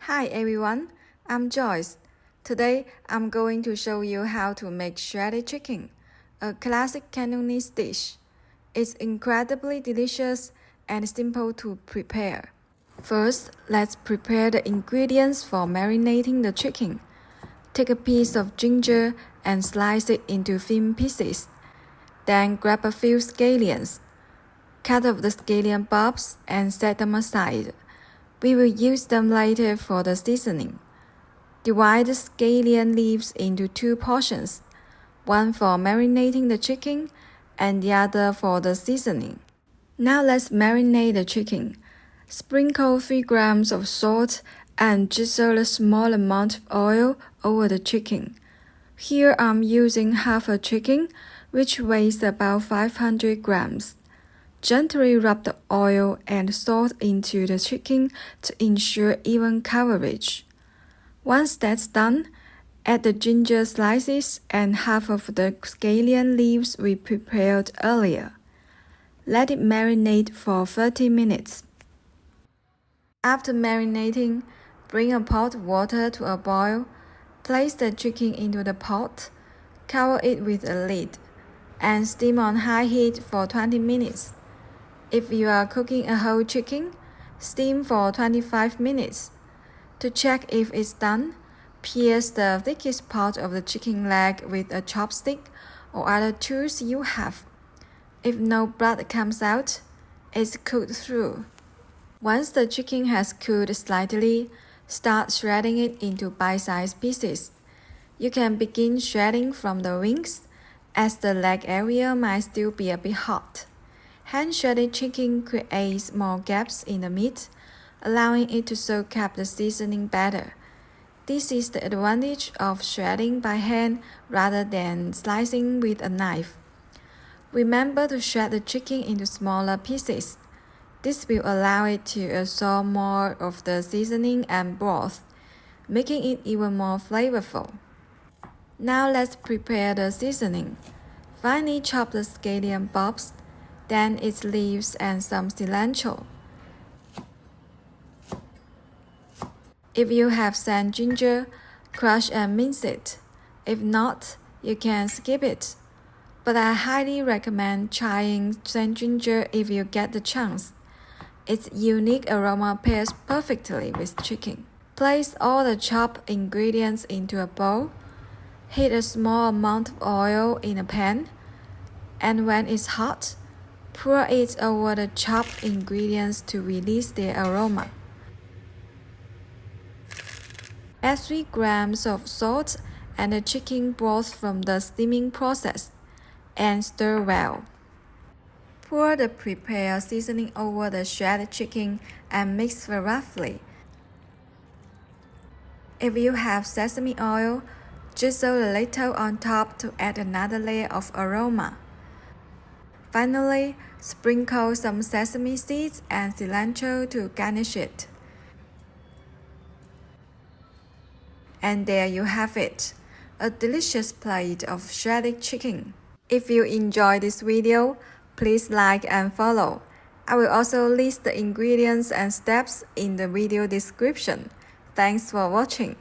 Hi everyone, I'm Joyce. Today I'm going to show you how to make shredded chicken, a classic Cantonese dish. It's incredibly delicious and simple to prepare. First, let's prepare the ingredients for marinating the chicken. Take a piece of ginger and slice it into thin pieces. Then grab a few scallions. Cut off the scallion bulbs and set them aside. We will use them later for the seasoning. Divide the scallion leaves into two portions, one for marinating the chicken and the other for the seasoning. Now let's marinate the chicken. Sprinkle 3 grams of salt and drizzle a small amount of oil over the chicken. Here I'm using half a chicken, which weighs about 500 grams. Gently rub the oil and salt into the chicken to ensure even coverage. Once that's done, add the ginger slices and half of the scallion leaves we prepared earlier. Let it marinate for 30 minutes. After marinating, bring a pot of water to a boil. Place the chicken into the pot, cover it with a lid, and steam on high heat for 20 minutes. If you are cooking a whole chicken, steam for 25 minutes. To check if it's done, pierce the thickest part of the chicken leg with a chopstick or other tools you have. If no blood comes out, it's cooked through. Once the chicken has cooled slightly, start shredding it into bite-sized pieces. You can begin shredding from the wings, as the leg area might still be a bit hot. Hand-shredded chicken creates more gaps in the meat, allowing it to soak up the seasoning better. This is the advantage of shredding by hand rather than slicing with a knife. Remember to shred the chicken into smaller pieces. This will allow it to absorb more of the seasoning and broth, making it even more flavorful. Now let's prepare the seasoning. Finely chop the scallion bulbs, then its leaves and some cilantro. If you have sand ginger, crush and mince it. If not, you can skip it. But I highly recommend trying sand ginger if you get the chance. Its unique aroma pairs perfectly with chicken. Place all the chopped ingredients into a bowl. Heat a small amount of oil in a pan, and when it's hot, pour it over the chopped ingredients to release their aroma. Add 3 grams of salt and the chicken broth from the steaming process, and stir well. Pour the prepared seasoning over the shredded chicken and mix roughly. If you have sesame oil, drizzle a little on top to add another layer of aroma. Finally, sprinkle some sesame seeds and cilantro to garnish it. And there you have it, a delicious plate of shredded chicken. If you enjoyed this video, please like and follow. I will also list the ingredients and steps in the video description. Thanks for watching.